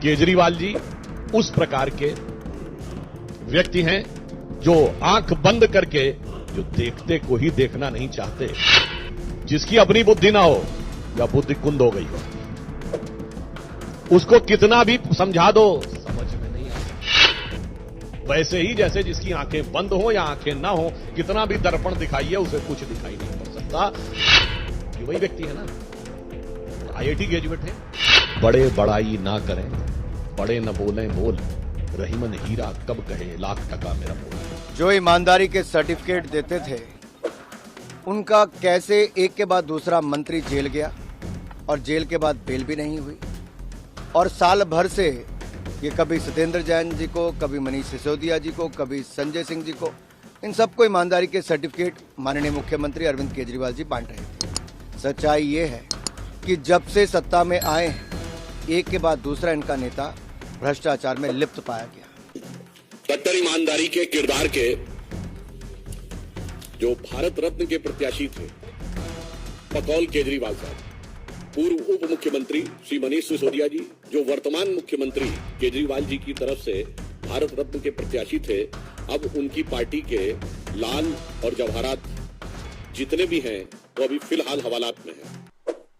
केजरीवाल जी उस प्रकार के व्यक्ति हैं जो आंख बंद करके जो देखते को ही देखना नहीं चाहते, जिसकी अपनी बुद्धि ना हो या बुद्धि कुंद हो गई हो, उसको कितना भी समझा दो समझ में नहीं आता। वैसे ही जैसे जिसकी आंखें बंद हो या आंखें ना हो, कितना भी दर्पण दिखाइए उसे कुछ दिखाई नहीं पड़ सकता। ये वही व्यक्ति है ना, IIT ग्रेजुएट है। बड़े बड़ाई ना करें, बड़े न बोलें बोल, रहीमन हीरा कब कहे लाख टका मेरा बोल। जो ईमानदारी के सर्टिफिकेट देते थे उनका कैसे एक के बाद दूसरा मंत्री जेल गया और जेल के बाद बेल भी नहीं हुई, और साल भर से ये कभी सत्येंद्र जैन जी को, कभी मनीष सिसोदिया जी को, कभी संजय सिंह जी को, इन सबको ईमानदारी के सर्टिफिकेट माननीय मुख्यमंत्री अरविंद केजरीवाल जी बांट रहे थे। सच्चाई ये है कि जब से सत्ता में आए हैं, एक के बाद दूसरा इनका नेता भ्रष्टाचार में लिप्त पाया गया। कट्टर ईमानदारी के किरदार के जो भारत रत्न के प्रत्याशी थे बकौल केजरीवाल साहब, पूर्व उप मुख्यमंत्री श्री मनीष सिसोदिया जी, जो वर्तमान मुख्यमंत्री केजरीवाल जी की तरफ से भारत रत्न के प्रत्याशी थे, अब उनकी पार्टी के लाल और जवाहरात जितने भी हैं वो अभी फिलहाल हवालात में हैं।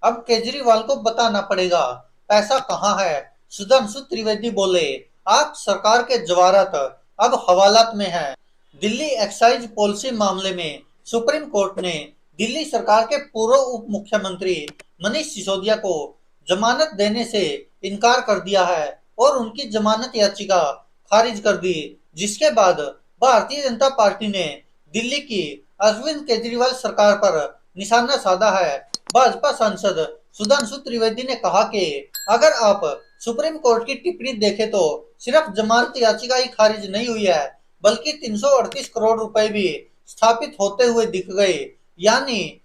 अब केजरीवाल को बताना पड़ेगा पैसा कहां है। सुधांशु त्रिवेदी बोले, आप सरकार के जवाहरात अब हवालात में हैं। दिल्ली एक्साइज पॉलिसी मामले में सुप्रीम कोर्ट ने दिल्ली सरकार के पूर्व उप मुख्यमंत्री मनीष सिसोदिया को जमानत देने से इनकार कर दिया है और उनकी जमानत याचिका खारिज कर दी, जिसके बाद भारतीय जनता पार्टी ने दिल्ली की अरविंद केजरीवाल सरकार पर निशाना साधा है। भाजपा सांसद सुधांशु त्रिवेदी ने कहा कि अगर आप सुप्रीम कोर्ट की टिप्पणी देखें तो सिर्फ जमानत याचिका ही खारिज नहीं हुई है, बल्कि 338 करोड़ रुपए भी स्थापित होते हुए दिख गए। यानी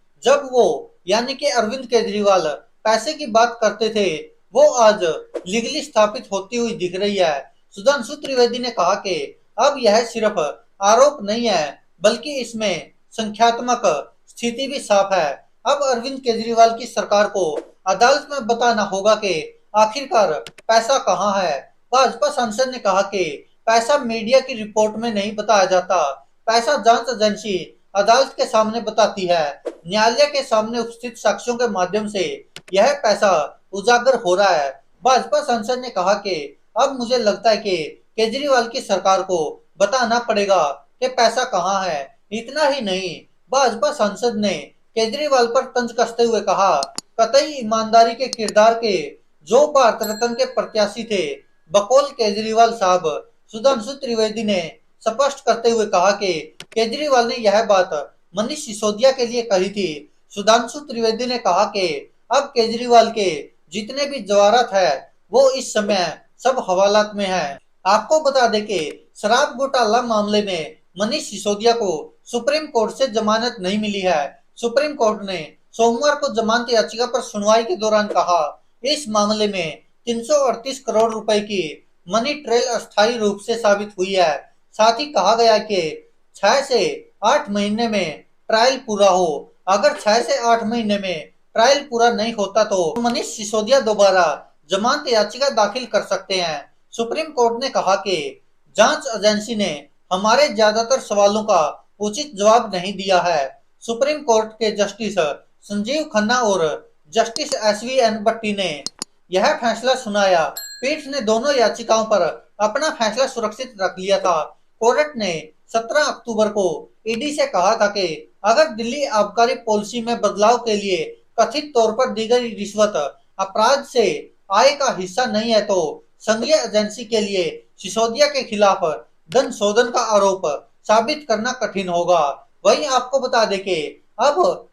कि अरविंद केजरीवाल पैसे की बात करते थे, वो आज लीगली स्थापित होती हुई दिख रही है। सुधांशु त्रिवेदी ने कहा कि अब यह सिर्फ आरोप नहीं है, बल्कि इसमें संख्यात्मक स्थिति भी साफ है। अब अरविंद केजरीवाल की सरकार को अदालत में बताना होगा कि आखिरकार पैसा कहां है। भाजपा सांसद ने कहा कि पैसा मीडिया की रिपोर्ट में नहीं बताया जाता, पैसा जांच एजेंसी अदालत के सामने बताती है। न्यायालय के सामने उपस्थित साक्ष्यों के माध्यम से यह पैसा उजागर हो रहा है। भाजपा सांसद ने कहा कि अब मुझे लगता है कि केजरीवाल की सरकार को बताना पड़ेगा कि पैसा कहां है। इतना ही नहीं, भाजपा सांसद ने केजरीवाल पर तंज कसते हुए कहा, कतई ईमानदारी के किरदार के जो भारत रत्न के प्रत्याशी थे बकौल केजरीवाल साहब। सुधांशु त्रिवेदी ने स्पष्ट करते हुए कहा कि केजरीवाल ने यह बात मनीष सिसोदिया के लिए कही थी। सुधांशु त्रिवेदी ने कहा कि अब केजरीवाल के जितने भी जवाहरात है वो इस समय सब हवालात में है। आपको बता दें कि शराब घोटाला मामले में मनीष सिसोदिया को सुप्रीम कोर्ट से जमानत नहीं मिली है। सुप्रीम कोर्ट ने सोमवार को जमानत याचिका पर सुनवाई के दौरान कहा, इस मामले में 338 करोड़ रुपए की मनी ट्रेल अस्थायी रूप से साबित हुई है। साथ ही कहा गया कि 6 से 8 महीने में ट्रायल पूरा हो। अगर 6 से 8 महीने में ट्रायल पूरा नहीं होता तो मनीष सिसोदिया दोबारा जमानत याचिका दाखिल कर सकते हैं। सुप्रीम कोर्ट ने कहा कि जांच एजेंसी ने हमारे ज्यादातर सवालों का उचित जवाब नहीं दिया है। सुप्रीम कोर्ट के जस्टिस संजीव खन्ना और जस्टिस SVN भट्टी ने यह फैसला सुनाया। पीठ ने दोनों याचिकाओं पर अपना फैसला सुरक्षित रख लिया था। कोर्ट ने 17 अक्टूबर को ईडी से कहा था कि अगर दिल्ली आबकारी पॉलिसी में बदलाव के लिए कथित तौर पर दी गई रिश्वत अपराध से आय का हिस्सा नहीं है तो संघीय एजेंसी के लिए सिसोदिया के खिलाफ धन शोधन का आरोप साबित करना कठिन होगा। वहीं आपको बता दें कि अब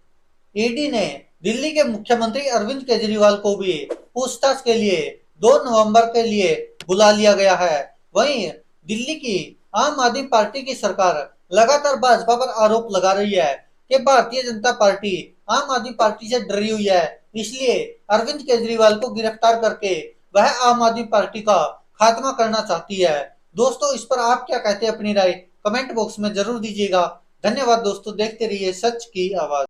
ईडी ने दिल्ली के मुख्यमंत्री अरविंद केजरीवाल को भी पूछताछ के लिए 2 नवंबर के लिए बुला लिया गया है। वहीं दिल्ली की आम आदमी पार्टी की सरकार लगातार भाजपा पर आरोप लगा रही है कि भारतीय जनता पार्टी आम आदमी पार्टी से डरी हुई है, इसलिए अरविंद केजरीवाल को गिरफ्तार करके वह आम आदमी पार्टी का खात्मा करना चाहती है। दोस्तों, इस पर आप क्या कहते हैं, अपनी राय कमेंट बॉक्स में जरूर दीजिएगा। धन्यवाद दोस्तों, देखते रहिए सच की आवाज।